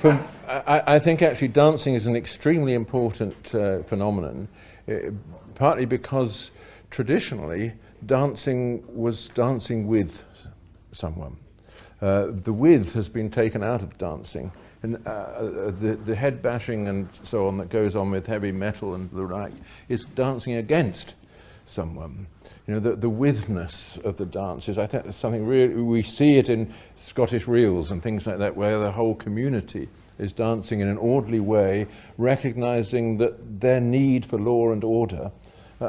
I think actually dancing is an extremely important phenomenon, partly because traditionally dancing was dancing with someone. The with has been taken out of dancing, and the head bashing and so on that goes on with heavy metal and the like is dancing against someone. You know, the withness of the dances, I think, is something really, we see it in Scottish reels and things like that, where the whole community is dancing in an orderly way, recognizing that their need for law and order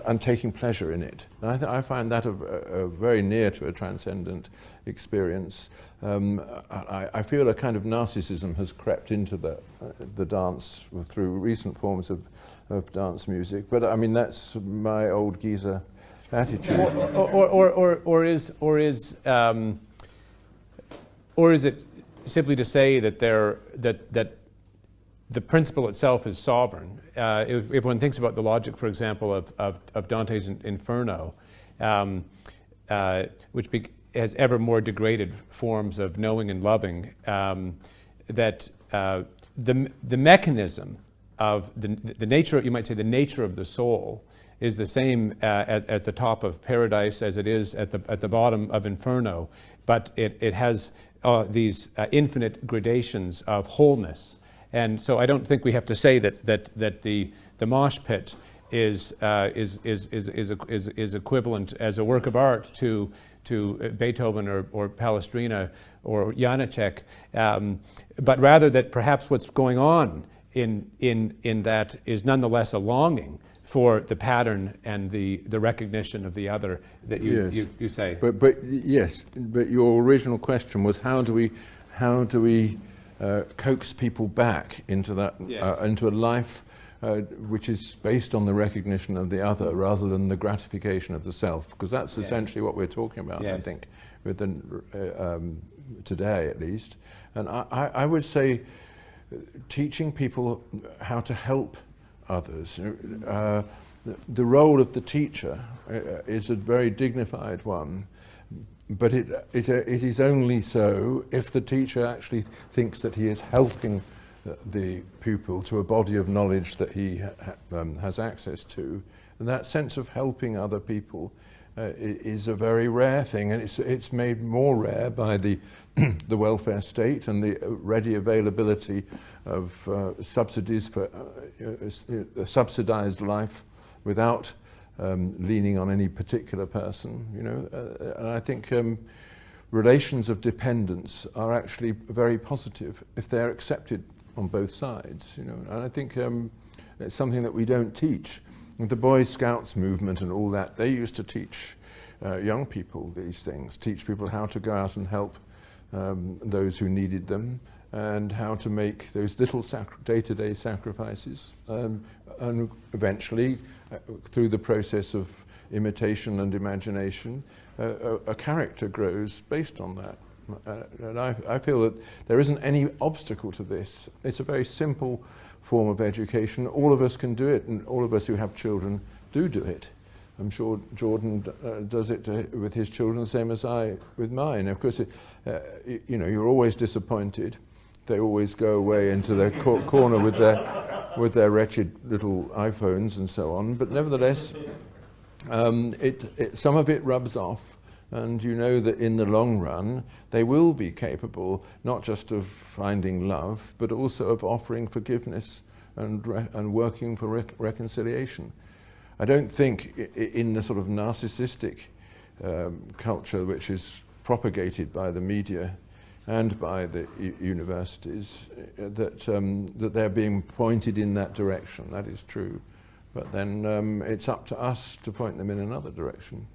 and taking pleasure in it. And I find that a very near to a transcendent experience. I feel a kind of narcissism has crept into the dance through recent forms of dance music, but I mean, that's my old geezer attitude. Or is it simply to say that that the principle itself is sovereign? If one thinks about the logic, for example, of Dante's Inferno, which has ever more degraded forms of knowing and loving, that the mechanism of the nature, you might say, the nature of the soul is the same at the top of Paradise as it is at the bottom of Inferno, but it has these infinite gradations of wholeness. And so I don't think we have to say that the mosh pit is equivalent as a work of art to Beethoven or Palestrina or Janacek, but rather that perhaps what's going on in that is nonetheless a longing for the pattern and the recognition of the other that you say. But your original question was how do we coax people back into that into a life which is based on the recognition of the other rather than the gratification of the self, because that's essentially what we're talking about, I think, with today at least. And I would say teaching people how to help others. The role of the teacher is a very dignified one, but it is only so if the teacher actually thinks that he is helping the pupil to a body of knowledge that he has access to. And that sense of helping other people is a very rare thing, and it's made more rare by the welfare state and the ready availability of subsidies for a subsidized life without leaning on any particular person, you know. And I think relations of dependence are actually very positive if they're accepted on both sides, you know. And I think it's something that we don't teach. The Boy Scouts movement and all that, they used to teach young people these things, teach people how to go out and help those who needed them, and how to make those little day-to-day sacrifices, and eventually, through the process of imitation and imagination, a character grows based on that. And I feel that there isn't any obstacle to this. It's a very simple form of education. All of us can do it, and all of us who have children do it. I'm sure Jordan does it with his children the same as I with mine. Of course, you know, you're always disappointed. They always go away into their corner with their wretched little iPhones and so on. But nevertheless, some of it rubs off, and you know that in the long run they will be capable not just of finding love, but also of offering forgiveness and working for reconciliation. I don't think in the sort of narcissistic culture which is propagated by the media and by the universities that they're being pointed in that direction. That is true. But then it's up to us to point them in another direction.